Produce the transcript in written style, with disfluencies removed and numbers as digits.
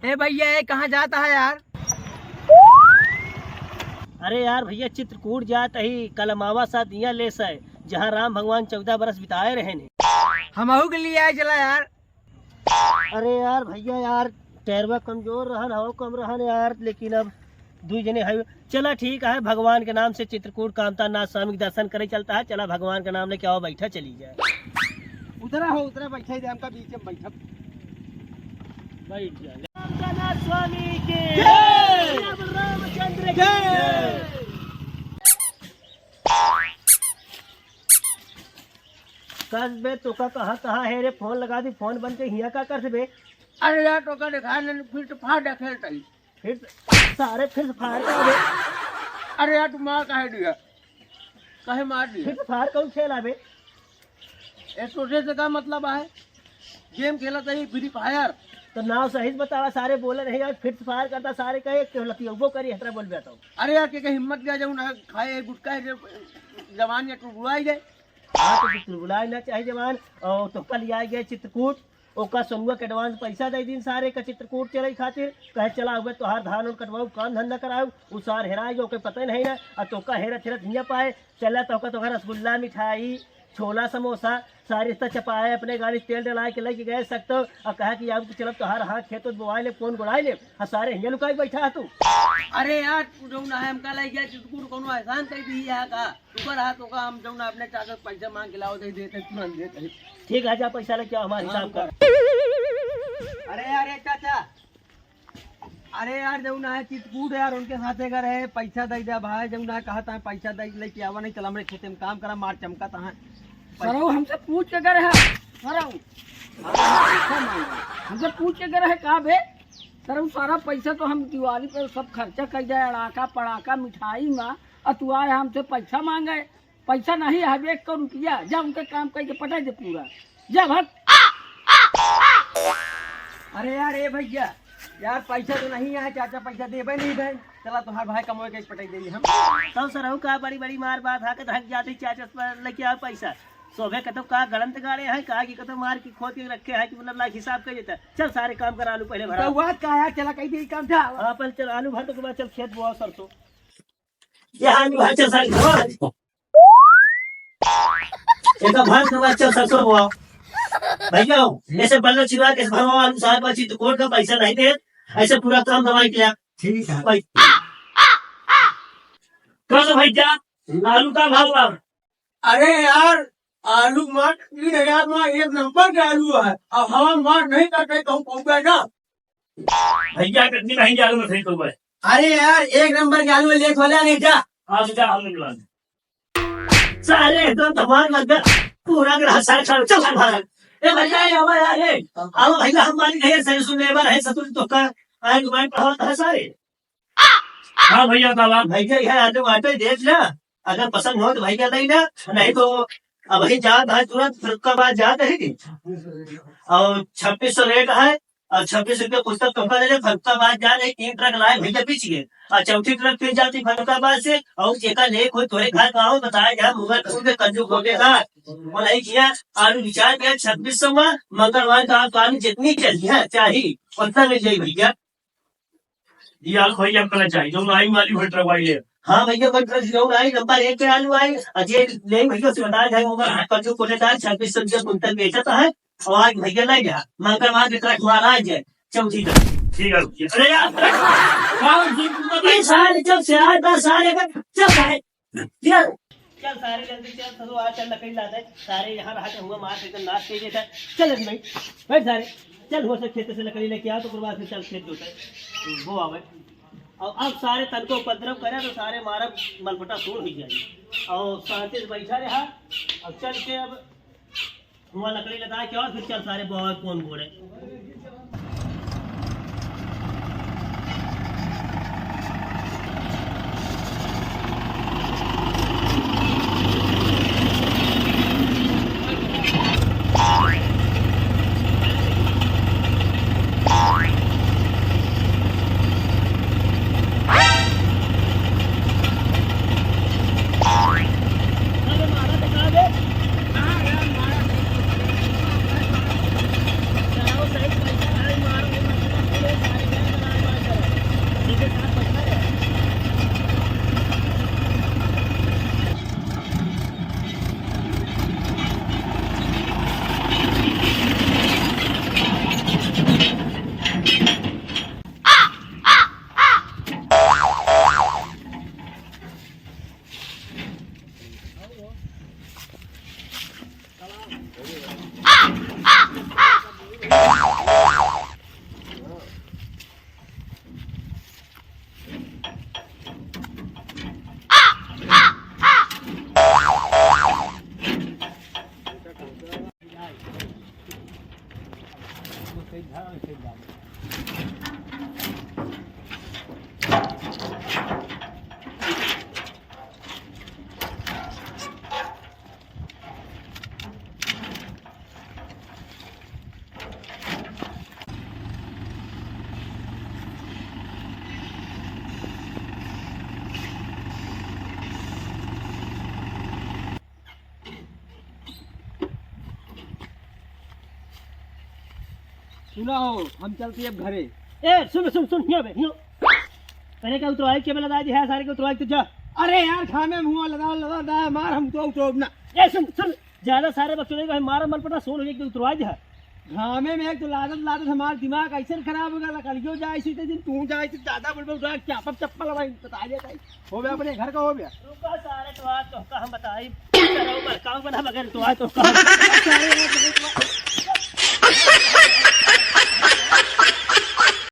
ए भैया ये कहाँ जाता है यार? अरे यार भैया चित्रकूट जात ही कलमावा सा दिया ले से जहाँ राम भगवान 14 बरस बिताए रहे ने। हमहू के लिए आए चला यार। अरे यार भैया यार टैरवा कमजोर रहन हो कम रहन यार, लेकिन अब दू जने है। चला ठीक है, भगवान के नाम से चित्रकूट कामता नाथ स्वामी के दर्शन करे चलता है। चला भगवान के नाम लेके आओ, बैठा चली जाए। उतरा हो उतरा, बैठा ही हमका बीच में बैठा बैठ जाए। नाथ स्वामी के रामचंद्र कस बे तो का कहाँ है रे? फोन लगा दी, फोन बंद के हिया का कर बे। अरे यार तो का दिखा नहीं, फिर तो फाड़ खेलता ही फिर सारे फिर फाड़ का बे। अरे यार तुम मार काहे दिया, काहे मार दिया? फिर फाड़ कौन खेला बे? सोचे से का मतलब है? गेम खेला था फ्री फायर। तो नाव सही बतावा, सारे बोले नहीं यार फिर फायर करता, सारे कहे लतियों करी हतरा बोल बेटा। अरे यार के हिम्मत दिया जाऊँ ना खाए गुटका जवान या तो बुलाई जाए। हाँ तो बुलाए ना चाहिए जवान। और तो कल आ गया चित्रकूट, ओका सोनुआ के एडवांस पैसा दे दिन सारे का चित्रकूट चले खातिर। कहे चला हुए तो हार धान और कटवाऊ काम धंधा कराऊ, उ सार हेरा गए, ओके पता नहीं ना। और तोका हेरत हेरत हिया पाए चला तो रसगुल्ला मिठाई छोला समोसा सारी रिश्ता चपाए, अपने गाड़ी तेल डलाए के लेके गए सकते। और कहा कि अब चलो तो हर हाथ खेत बोआई ले कौन गुड़ाई ले, और सारे हिया लुकाई बैठा है तू। अरे यार तू जो ना है हमका लग गया चित्रकूट कोनो एहसान कर दी है का ऊपर हाथ तो का हम जो ना अपने चाकर पैसा मांग के लाओ दे देते तुरंत देते। ठीक है, जा पैसा लेके आओ, हमारे हिसाब कर। अरे यार ये चाचा, अरे यार जो ना है चित्रकूट यार उनके साथ अगर है पैसा दे दे भाई, जो ना कहा था पैसा दे लेके आवा नहीं, चला हमारे खेत में काम करा मार चमका था सरो हमसे पूछ के करे है सरो हमसे पूछ के करे है कहाँ बे सर? सारा पैसा तो हम दिवाली पर सब खर्चा कर जाए, अड़ाका पड़ाका मिठाई में, और तू आए हमसे पैसा मांगे। पैसा नहीं है 1 करोड़ रुपया, जा उनके काम करके पटा दे पूरा, जा भग। अरे यार ए भैया यार पैसा तो नहीं है, चाचा पैसा देवे नहीं दे, चला तुम्हारे भाई कमोए के पटाई देगी हम। तो सर का बड़ी बड़ी मार बात है थक जाती चाचा पर लेके आओ पैसा। सोभे का तो का गलत गाड़े हैं, कहा कि तो मार की खोद के रखे है कि मतलब लाख हिसाब कर देता। चल सारे काम कर, आलू पहले भरा। तो बात का यार चला कहीं दे काम था। हाँ पहले चल आलू भर, तो के बाद चल खेत बोआ सरसों। ये आलू भर चल सरसों, एक भर के बाद चल सरसों बोआ। भैया ऐसे बल्लो चिवा के भरवा आलू साहब बची तो कोर्ट का पैसा नहीं दे, ऐसे पूरा काम दवाई किया। ठीक है कौन भैया आलू का भाव हुआ? अरे यार आलू मार 3000 में 1 नंबर का आलू है, अब हवा मार नहीं करते तो पहुंचा ना। भैया कितनी महंगी आलू में थे तो भाई? अरे यार 1 नंबर के आलू लेट वाला नहीं जा। हाँ जा हम मिला सारे एकदम धमाल लग गया पूरा ग्राहक सारे चल चल भारत। ए भैया यार अब भैया हमारी नहीं सही सुनने वाला है सतुल तो का आए तुम्हारे पढ़ाता है सारे। हाँ भैया ताला भैया यह आलू आटे देख ना, अगर पसंद हो तो भैया देना, नहीं तो अब वही जा भाई तुरंत फिर का बाद जा रहेगी। और 2600 रेट है, और 26 रुपये पुस्तक तुमका ले फरुखाबाद जा रहे 3 ट्रक लाए भैया पीछिए, और चौथी ट्रक फिर जाती फरुखाबाद से। और चेका ले कोई थोड़े घर का हो बताया गया मुगल कंजू खोलेगा और नहीं किया। आलू विचार किया 2600 में मंगलवार का आलू जितनी चली है चाहिए उतना ले जाइए भैया। ये आलू भैया करना चाहिए जो आई वाली भर ट्रक। हाँ भैया आई नंबर 1 पे आलू आई अजय ले भैया से बताया जाएगा कंजू खोलेदार 2600 रुपये कुंतल बेचता है। और आज भैया ले गया मंगलवार के ट्रक मारा जाए चौथी तक। ठीक है अरे यार सारे चल से आए 10 सारे चल सारे चल सारे जल्दी चल सरो आ चल लकड़ी ला दे सारे यहाँ रहा हुआ मार एकदम नाश कर देता। चल भाई बैठ सारे चल हो सब खेत से लकड़ी लेके आओ, तो बाद फिर चल खेत जोता है वो आवे। और अब सारे तन को उपद्रव करे तो सारे मारा मलपटा सूर हो जाए। और शांति से बैठा रहा। अब चल के अब वहाँ लकड़ी लगा के और फिर चल सारे बहुत कौन बोले। घर से जाओ। सुना हो, हम चलते अब घरे। ए सुन सुन सुन हियो बे हियो पहले क्या उतरवाई के बेला दादी है सारे को उतरवाई तुझा अरे यार खामे मुंह लगा मार हम तो उठो ना। ए सुन सुन ज्यादा सारे बच्चों ने मारा मन पड़ा सोन एक उतरवाई दे घामे में एक तो लादत हमारा दिमाग ऐसे खराब हो गया। कलियो जाए इसी दिन तू जाए तो ज्यादा बोल बोल क्या चप्पल भाई बता दिया हो गया अपने घर का हो गया। रुका सारे तो आज तो हम बताई चलो मर काम बना मगर तो आज तो